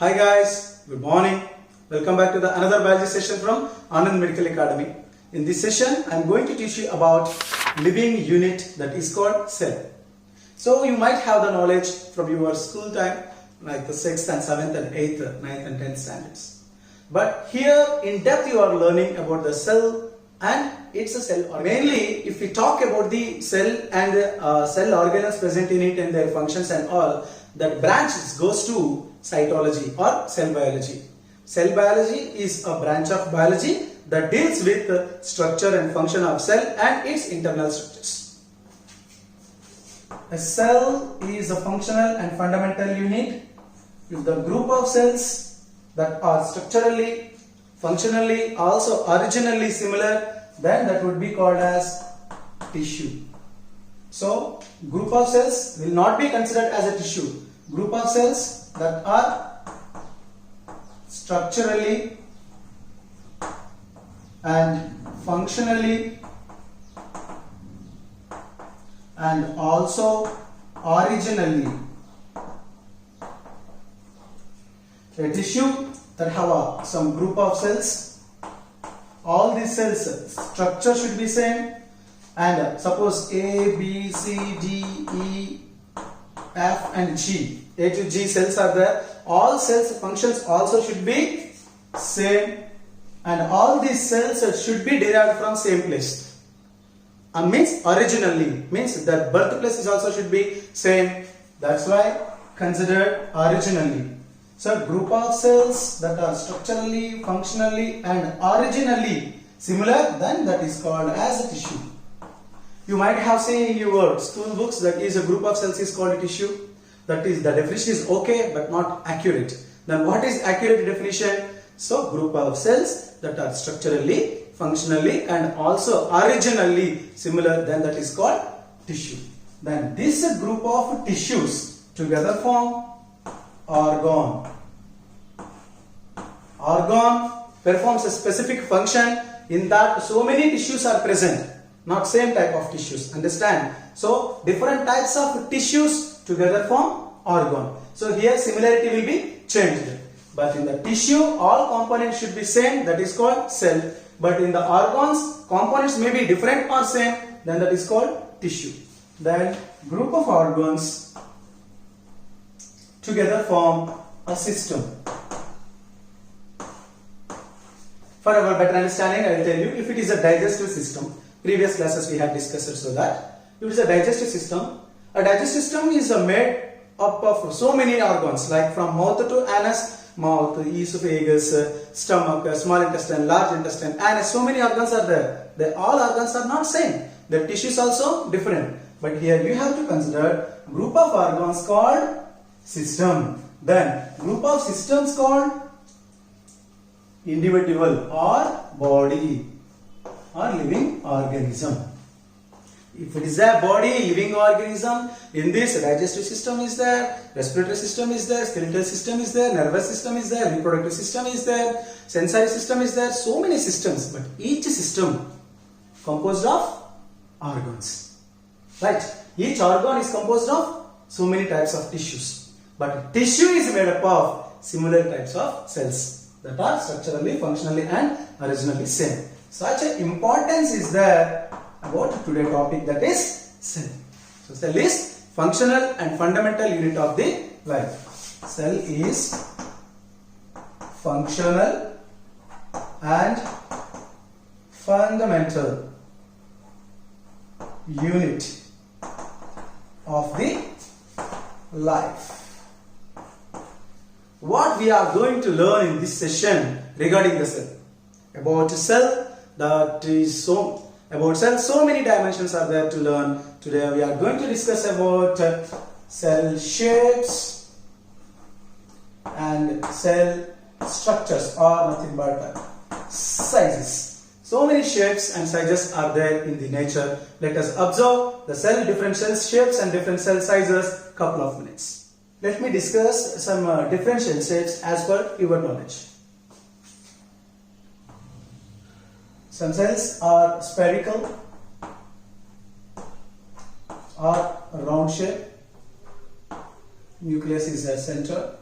Hi guys, good morning. Welcome back to the another biology session from Anand Medical Academy. In this session, I am going to teach you about living unit that is called cell. So you might have the knowledge from your school time, like the 6th and 7th and 8th, 9th and 10th standards. But here in depth you are learning about the cell and it's a cell organ. Mainly if we talk about the cell and cell organelles present in it and their functions and all, that branch goes to cytology or cell biology. Cell biology is a branch of biology that deals with the structure and function of cell and its internal structures. A cell is a functional and fundamental unit. If the group of cells that are structurally, functionally, also originally similar, then that would be called as tissue. So, group of cells will not be considered as a tissue. Group of cells that are structurally and functionally and also originally. A tissue that have some group of cells, all these cells structure should be same, and suppose A, B, C, D, E, F and G, A to G cells are there, all cells functions also should be same, and all these cells should be derived from same place. Means originally, means the birthplace is also should be same, that's why considered originally. So group of cells that are structurally, functionally and originally similar, then that is called as a tissue. You might have seen in your school books that is a group of cells is called a tissue. That is, the definition is okay but not accurate. Then what is accurate definition? So group of cells that are structurally, functionally and also originally similar, then that is called tissue. Then this group of tissues together form organ. Organ performs a specific function in that so many tissues are present, not same type of tissues, understand? So different types of tissues together form organ. So here similarity will be changed, but in the tissue all components should be same, that is called cell. But in the organs components may be different or same, then that is called tissue. Then group of organs together form a system. For our better understanding, I will tell you, if it is a digestive system, previous classes we had discussed so that if it is a digestive system is made up of so many organs, like from mouth to anus, mouth, esophagus, stomach, small intestine, large intestine, anus, so many organs are there. All organs are not same. The tissues also different. But here you have to consider group of organs called system. Then group of systems called individual or body or living organism. If it is a body, living organism, in this digestive system is there, respiratory system is there, skeletal system is there, nervous system is there, reproductive system is there, sensory system is there, so many systems, but each system composed of organs. Right? Each organ is composed of so many types of tissues. But tissue is made up of similar types of cells that are structurally, functionally and originally same. Such an importance is there about today's topic, that is cell. So cell is functional and fundamental unit of the life. Cell is functional and fundamental unit of the life. What we are going to learn in this session regarding the cell? About cell, so many dimensions are there to learn. Today we are going to discuss about cell shapes and cell structures, or nothing but sizes. So many shapes and sizes are there in the nature. Let us observe the cell, different cell shapes and different cell sizes, couple of minutes. Let me discuss some different cell shapes as per your knowledge. Some cells are spherical or round shape. Nucleus is the center.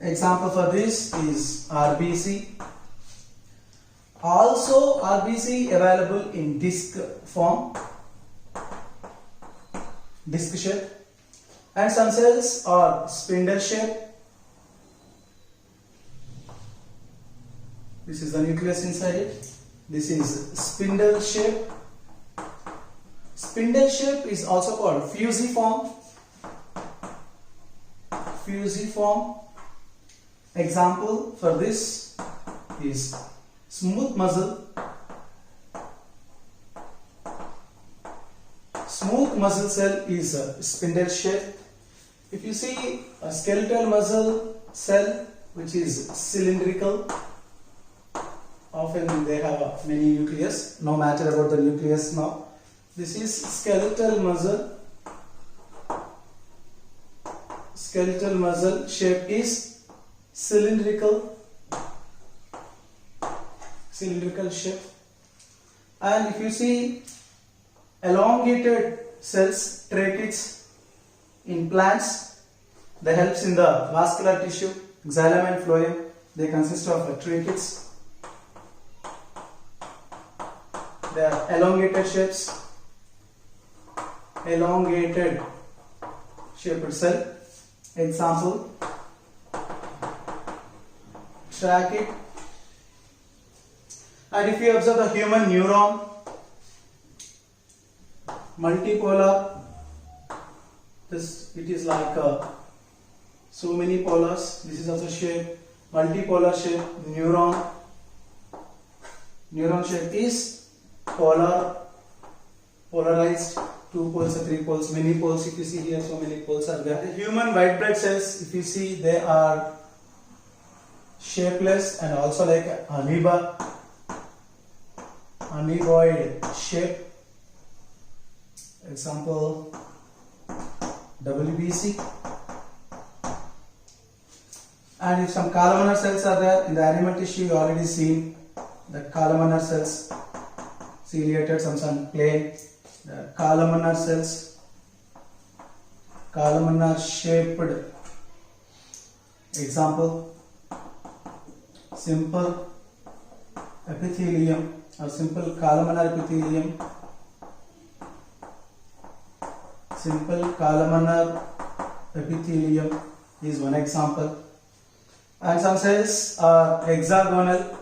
Example for this is RBC. Also RBC available in disc form, disc shape, and some cells are spindle shape. This is the nucleus inside it. This is spindle shape. Spindle shape is also called fusiform. Fusiform. Example for this is smooth muscle. Smooth muscle cell is a spindle shape. If you see a skeletal muscle cell which is cylindrical, often they have many nucleus. No matter about the nucleus now. This is skeletal muscle. Skeletal muscle shape is cylindrical shape. And if you see elongated cells, tracheids in plants, they helps in the vascular tissue, xylem and phloem. They consist of tracheids. They are elongated shapes, elongated shaped cell. Example, trachea. And if you observe the human neuron, multipolar, it is like so many polars. This is also shape, multipolar shape. Neuron shape is polar, polarized, 2 poles or 3 poles, many poles. If you see here, so many poles are there. The human white blood cells, if you see, they are shapeless and also like amoeba, amoeboid shape. Example, WBC. And if some columnar cells are there in the animal tissue, you already seen the columnar cells, ciliated, some plain. The columnar cells, columnar shaped. Example, simple epithelium or simple columnar epithelium. Simple columnar epithelium is one example. And some cells are hexagonal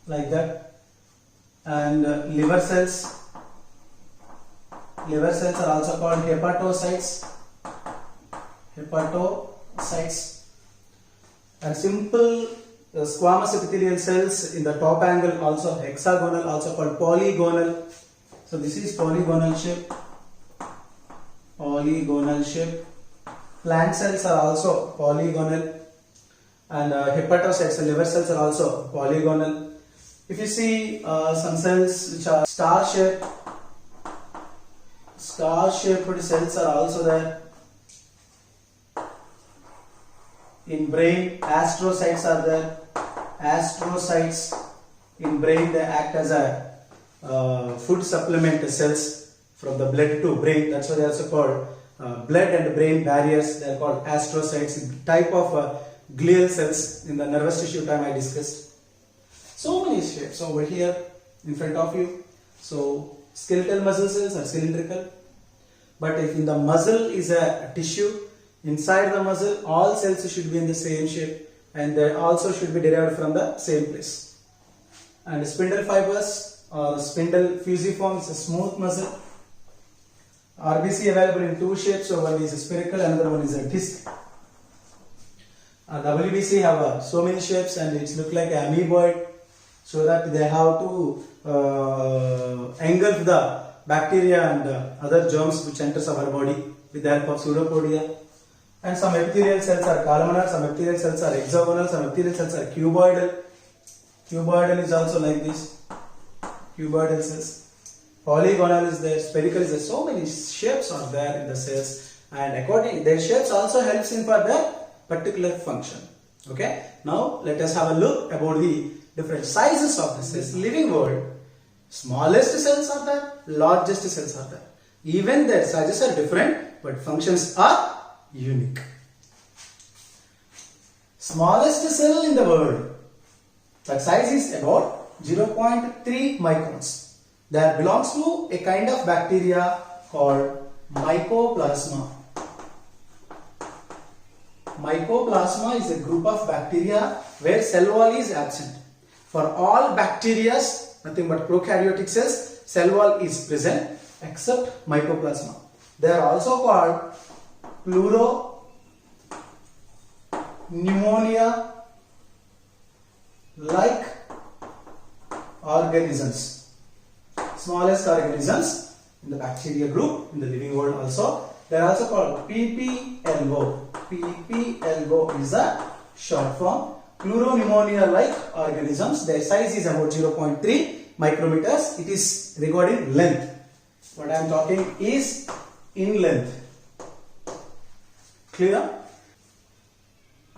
like that. And liver cells. Liver cells are also called hepatocytes. Hepatocytes. And simple squamous epithelial cells in the top angle also hexagonal, also called polygonal. So this is polygonal shape. Polygonal shape. Plant cells are also polygonal. And hepatocytes, liver cells are also polygonal. If you see some cells which are star shaped cells are also there. In brain, astrocytes are there. Astrocytes in brain, they act as a food supplement cells from the blood to brain. That's why they are also called blood and brain barriers. They are called astrocytes. Type of glial cells in the nervous tissue time I discussed. So many shapes over here in front of you. So skeletal muscle cells are cylindrical. But if in the muscle is a tissue, inside the muscle all cells should be in the same shape and they also should be derived from the same place. And spindle fibers or spindle fusiform is a smooth muscle. RBC available in 2 shapes, so one is a spherical, another one is a disc. WBC have so many shapes and it look like an amoeboid, so that they have to engulf the bacteria and other germs which enters our body with the help of pseudopodia. And some epithelial cells are columnar, some epithelial cells are hexagonal, some epithelial cells are cuboidal. Cuboidal is also like this. Cuboidal cells. Polygonal is there, spherical is there. So many shapes are there in the cells, and according their shapes also helps in for their particular function. Okay. Now let us have a look about the different sizes of this living world. Smallest cells are there, largest cells are there. Even their sizes are different, but functions are unique. smallest cell in the world. That size is about 0.3 microns. That belongs to a kind of bacteria called Mycoplasma. Mycoplasma is a group of bacteria where cell wall is absent. For all bacteria, nothing but prokaryotic cells, cell wall is present except Mycoplasma. They are also called pneumonia like organisms. Smallest organisms in the bacteria group in the living world also. They are also called PPLO. PPLO is a short form. Pleuropneumonia like organisms. Their size is about 0.3 micrometers. It is regarding length. What I am talking is in length. Clear?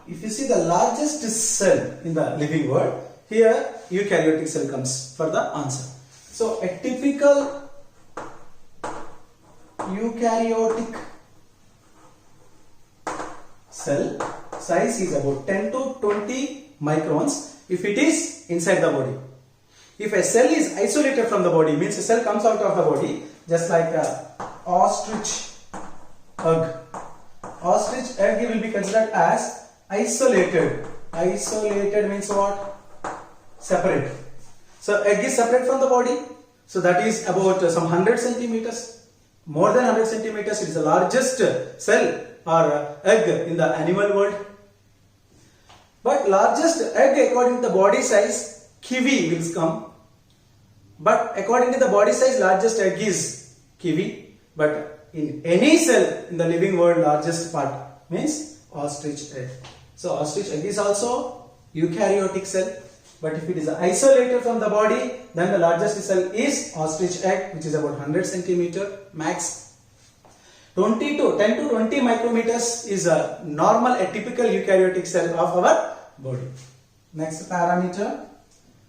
If you see the largest cell in the living world, here eukaryotic cell comes for the answer. So a typical eukaryotic cell size is about 10 to 20 microns if it is inside the body. If a cell is isolated from the body, means a cell comes out of the body, just like a ostrich egg. Ostrich egg will be considered as isolated. Isolated means what? Separate. So egg is separate from the body. So that is about some 100 centimeters. More than 100 centimeters. It is the largest cell or egg in the animal world. But largest egg according to the body size, kiwi will come. But according to the body size, largest egg is kiwi. But in any cell in the living world, largest part means ostrich egg. So ostrich egg is also eukaryotic cell. But if it is isolated from the body, then the largest cell is ostrich egg, which is about 100 centimeter max. 10 to 20 micrometers is a normal, a typical eukaryotic cell of our body. Next parameter,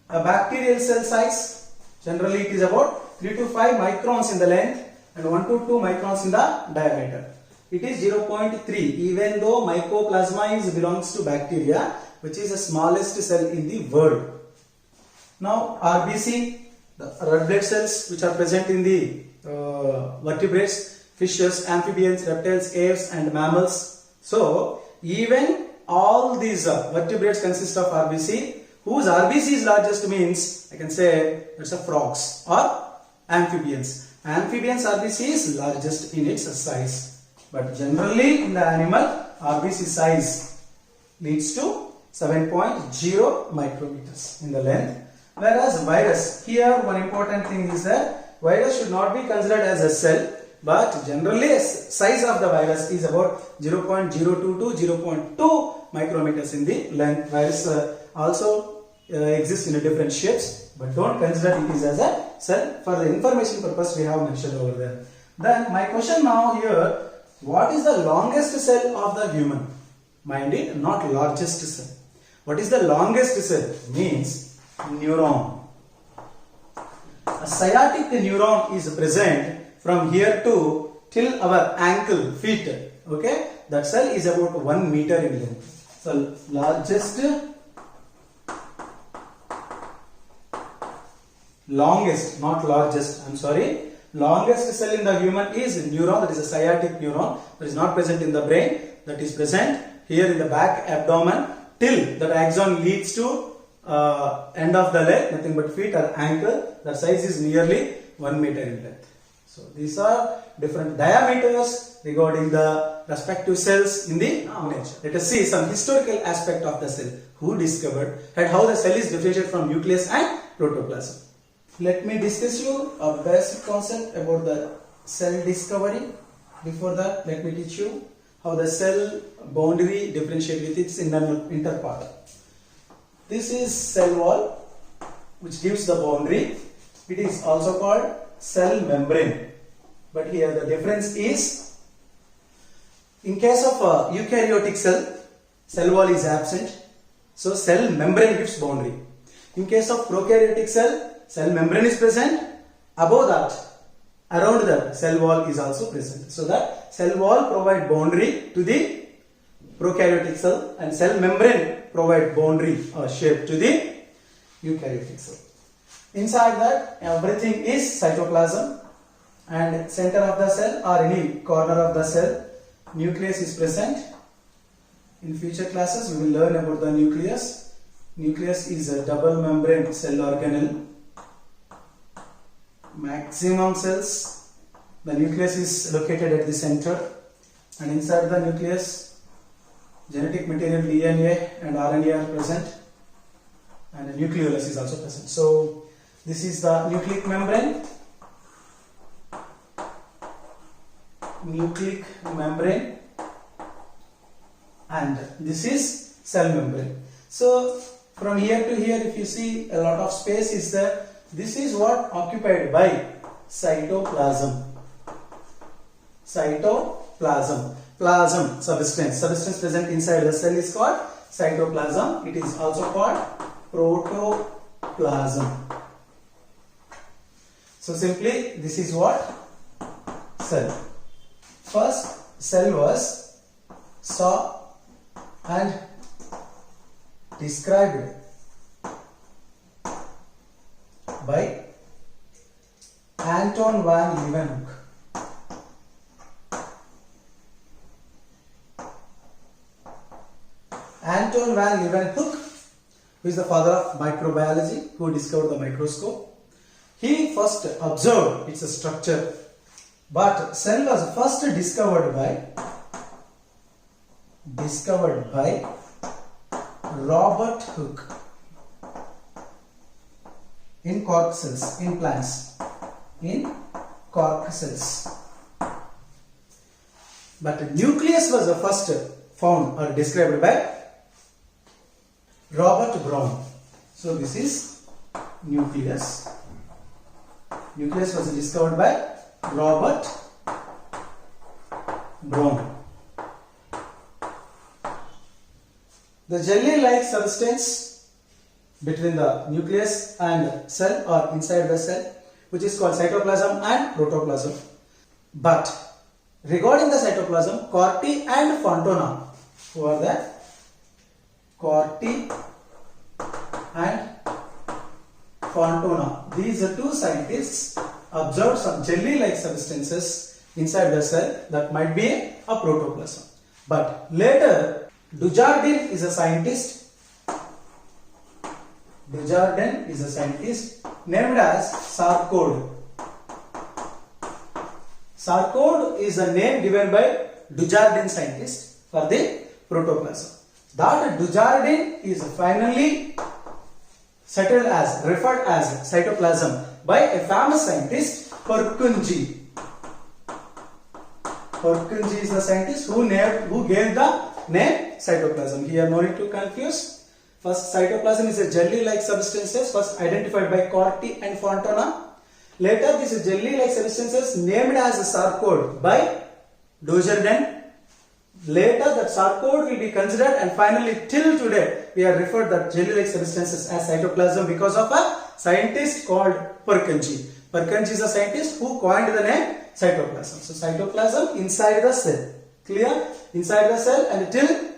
a bacterial cell size. Generally it is about 3 to 5 microns in the length and 1 to 2 microns in the diameter. It is 0.3, even though Mycoplasma belongs to bacteria, which is the smallest cell in the world. Now RBC, the red blood cells which are present in the vertebrates, fishes, amphibians, reptiles, aves and mammals. So even all these vertebrates consist of RBC, whose RBC is largest means I can say it's a frogs or amphibians. Amphibians RBC is largest in its size. But generally in the animal, RBC size leads to 7.0 micrometers in the length. Whereas virus, here one important thing is that virus should not be considered as a cell, but generally size of the virus is about 0.02 to 0.2 micrometers in the length. Virus also exists in different shapes, but don't consider it is as a cell. For the information purpose we have mentioned over there. Then my question now here, what is the longest cell of the human? Mind it, not largest cell. What is the longest cell? Means neuron. A sciatic neuron is present from here to till our ankle, feet. Okay, that cell is about 1 meter in length. So longest, not largest, I'm sorry. Longest cell in the human is neuron, that is a sciatic neuron, that is not present in the brain, that is present here in the back abdomen till that axon leads to end of the leg, nothing but feet or ankle. The size is nearly 1 meter in length. So these are different diameters regarding the respective cells in the nature. Let us see some historical aspect of the cell. Who discovered and how the cell is differentiated from nucleus and protoplasm. Let me discuss you a basic concept about the cell discovery. Before that, let me teach you how the cell boundary differentiate with its inner part. This is cell wall which gives the boundary. It is also called cell membrane. But here the difference is, in case of a eukaryotic cell wall is absent. So cell membrane gives boundary. In case of prokaryotic cell membrane is present. Above that, around that, cell wall is also present. So that cell wall provide boundary to the prokaryotic cell, and cell membrane provide boundary or shape to the eukaryotic cell. Inside that, everything is cytoplasm, and center of the cell or any corner of the cell, nucleus is present. In future classes, we will learn about the nucleus. Nucleus is a double membrane cell organelle. Maximum cells, the nucleus is located at the center, and inside the nucleus, genetic material DNA and RNA are present, and the nucleolus is also present. So this is the nucleic membrane. Nucleic membrane, and this is cell membrane. So from here to here, if you see, a lot of space is there. This is what occupied by cytoplasm. Cytoplasm, plasm, substance present inside the cell is called cytoplasm. It is also called protoplasm. So simply, this is what cell. First, cell was saw and described by Anton van Leeuwenhoek. Anton van Leeuwenhoek, who is the father of microbiology, who discovered the microscope. He first observed its structure, but cell was first discovered by Robert Hooke in cork cells, in plants, in cork cells. But nucleus was the first found or described by Robert Brown. So this is nucleus. Nucleus was discovered by Robert Brown. The jelly-like substance between the nucleus and cell or inside the cell, which is called cytoplasm and protoplasm. But regarding the cytoplasm, Corti and Fontana, who are there? Corti and Fontana. These two scientists observed some jelly-like substances inside the cell that might be a protoplasm. But later, Dujardin is a scientist. Dujardin is a scientist named as Sarcode. Sarcode is a name given by Dujardin scientist for the protoplasm. That Dujardin is finally settled as, referred as cytoplasm by a famous scientist, Purkinje. Purkinje is the scientist who gave the name cytoplasm. Here no need to confuse. First, cytoplasm is a jelly-like substances first identified by Corti and Fontana. Later, these jelly-like substances named as Sarcode by Dujardin. Later, that Sarcode will be considered, and finally till today we are referred that jelly-like substances as cytoplasm because of a scientist called Purkinje. Purkinje is a scientist who coined the name cytoplasm. So cytoplasm inside the cell. Clear? Inside the cell and till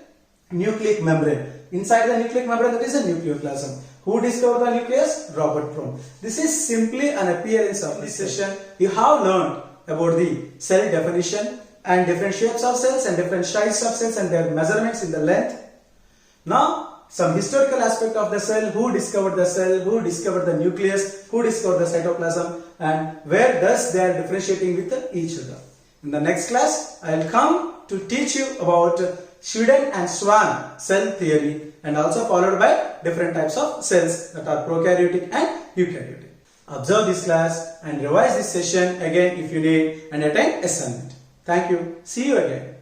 nucleic membrane. Inside the nucleic membrane, there is a nucleoplasm. Who discovered the nucleus? Robert Brown. This is simply an appearance of this session. You have learned about the cell definition and different shapes of cells and different sizes of cells and their measurements in the length. Now, some historical aspect of the cell, who discovered the cell, who discovered the nucleus, who discovered the cytoplasm, and where does they are differentiating with each other. In the next class, I will come to teach you about Schweden and Schwann cell theory, and also followed by different types of cells that are prokaryotic and eukaryotic. Observe this class and revise this session again if you need and attend assignment. Thank you. See you again.